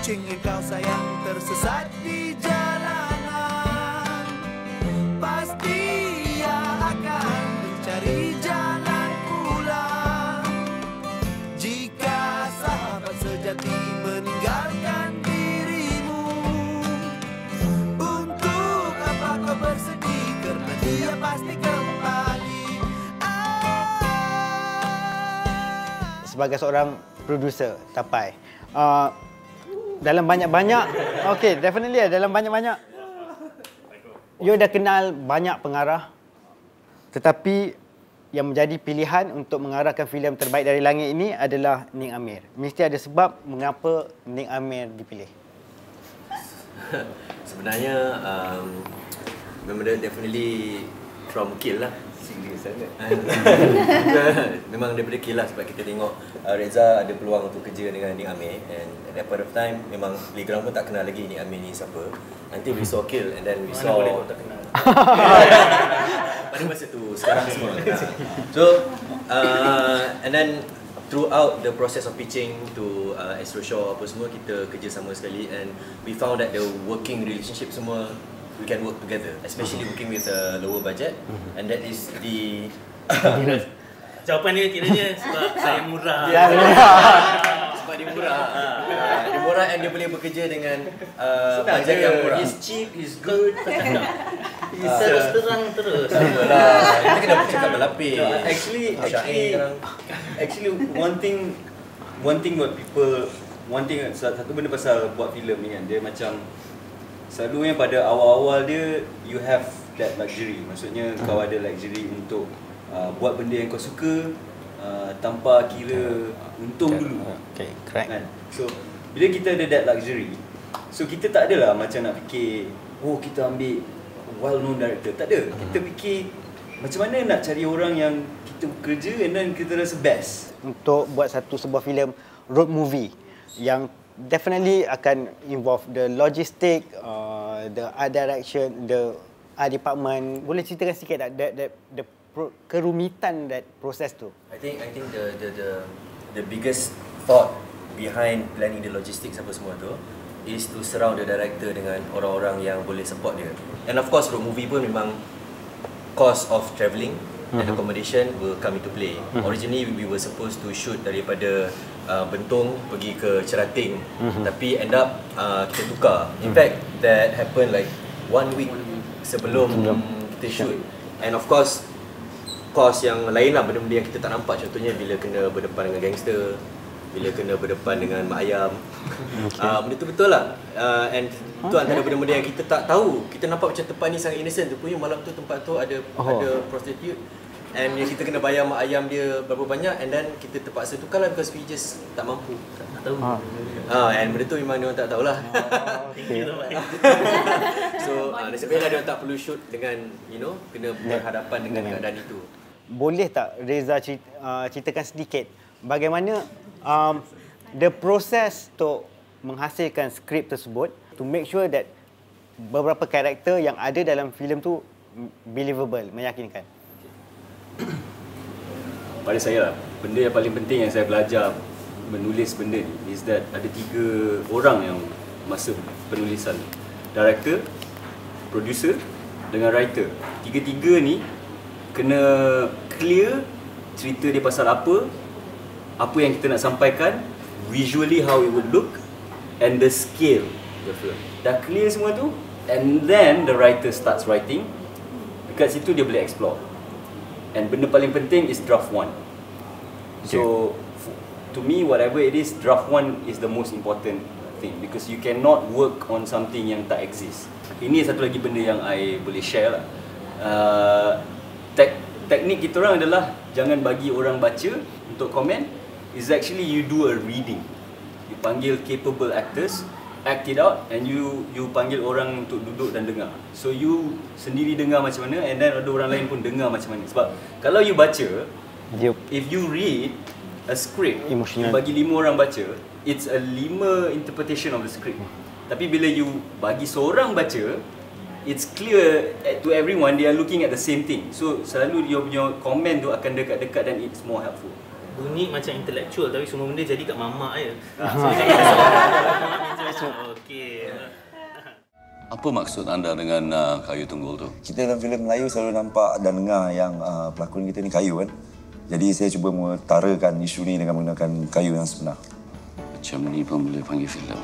kucing yang kau sayang tersesat di jalanan, pasti ia akan mencari jalan pulang. Jika sahabat sejati meninggalkan dirimu, untuk apa kau bersedih? Kerana dia pasti kembali. Sebagai seorang producer Tapai, dalam banyak-banyak, okay, definitely dalam banyak-banyak, you dah kenal banyak pengarah, tetapi yang menjadi pilihan untuk mengarahkan filem terbaik dari langit ini adalah Ning Amir. Mesti ada sebab mengapa Ning Amir dipilih. Sebenarnya memang definitely from Kill lah. Singgah sangat. Memang daripada Kill lah, sebab kita tengok Reza ada peluang untuk kerja dengan Ning Amir, and at that point of time memang playground pun tak kenal lagi Ning Amir ni siapa. Nanti we saw Kill and then we saw Mana boleh kau tak kenal. pada masa tu, sekarang semua kenal. So and then throughout the process of pitching to Astro Shaw apa semua, kita kerja sama sekali, and we found that the working relationship semua we can work together, especially working with a lower budget, and that is the Jawapan dia kiranya sebab saya murah. sebab dia murah. Dia murah and dia boleh bekerja dengan bajet yang murah. He's cheap, he's good. He's terus terang terus. Lah, kita kena bercakap berlapis. Actually one thing what people, satu benda pasal buat filem ni kan, dia macam selalunya pada awal-awal dia you have that luxury. Maksudnya kau ada luxury untuk buat benda yang kau suka tanpa kira untung dulu. Okay, correct. Kan? So bila kita ada that luxury, so kita tak adalah macam nak fikir oh kita ambil well known director. Tak ada. Kita fikir macam mana nak cari orang yang kita kerja and then kita rasa best. Untuk buat sebuah filem road movie yang definitely akan involve the logistic, the art direction, the art department. Boleh ceritakan sikit tak the kerumitan that proses tu? I think the biggest thought behind planning the logistics apa semua tu is to surround the director dengan orang-orang yang boleh support dia. And of course road movie pun memang cost of travelling and accommodation will come into play. Originally we were supposed to shoot daripada Bentong pergi ke Cerating, tapi end up kita tukar. In fact that happened like 1 week sebelum kita shoot. And of course cost yang lain lah, benda-benda yang kita tak nampak, contohnya bila kena berdepan dengan gangster, bila kena berdepan dengan mak ayam. Benda tu betul lah. And tu antara benda-benda yang kita tak tahu. Kita nampak macam tempat ni sangat innocent, rupanya malam tu tempat tu ada prostitute, and yang kita kena bayar mak ayam dia berapa banyak, and then kita terpaksa tukar lah because we just tak mampu. Tak tahu. And benda tu memang dia orang tak tahulah. So nasib baiklah dia orang tak perlu shoot dengan kena berhadapan dengan keadaan itu. Boleh tak Reza ceritakan sedikit bagaimana the process untuk menghasilkan skrip tersebut to make sure that beberapa karakter yang ada dalam filem tu believable, meyakinkan? Pada saya lah, benda yang paling penting yang saya belajar menulis benda ni is that ada 3 orang yang masa penulisan. Director, producer dengan writer. 3 ni kena clear cerita dia pasal apa yang kita nak sampaikan, visually how it would look, and the scale of the film. Dah clear semua tu, and then the writer starts writing. Dekat situ dia boleh explore. And benda paling penting is draft 1. So to me, whatever it is, draft 1 is the most important thing, because you cannot work on something yang tak exist. Ini satu lagi benda yang I boleh share lah. Teknik kita orang adalah jangan bagi orang baca untuk komen. Is actually you do a reading. You panggil capable actors, act it out, and you panggil orang untuk duduk dan dengar. So you sendiri dengar macam mana, and then ada orang lain pun dengar macam mana. Sebab kalau you baca, if you read a script, you bagi 5 orang baca, it's a 5 interpretation of the script. Tapi bila you bagi seorang baca, it's clear to everyone they are looking at the same thing. So selalu dia punya komen tu akan dekat-dekat dan it's more helpful. Bunyi macam intellectual tapi semua benda jadi kat mamak je. So masuk. Okey. Apa maksud anda dengan kayu tunggul tu? Kita dalam filem Melayu selalu nampak dan dengar yang pelakon kita ni kayu kan. Jadi saya cuba mengutarakan isu ni dengan menggunakan kayu yang sebenar. Macam ni pun boleh panggil filem.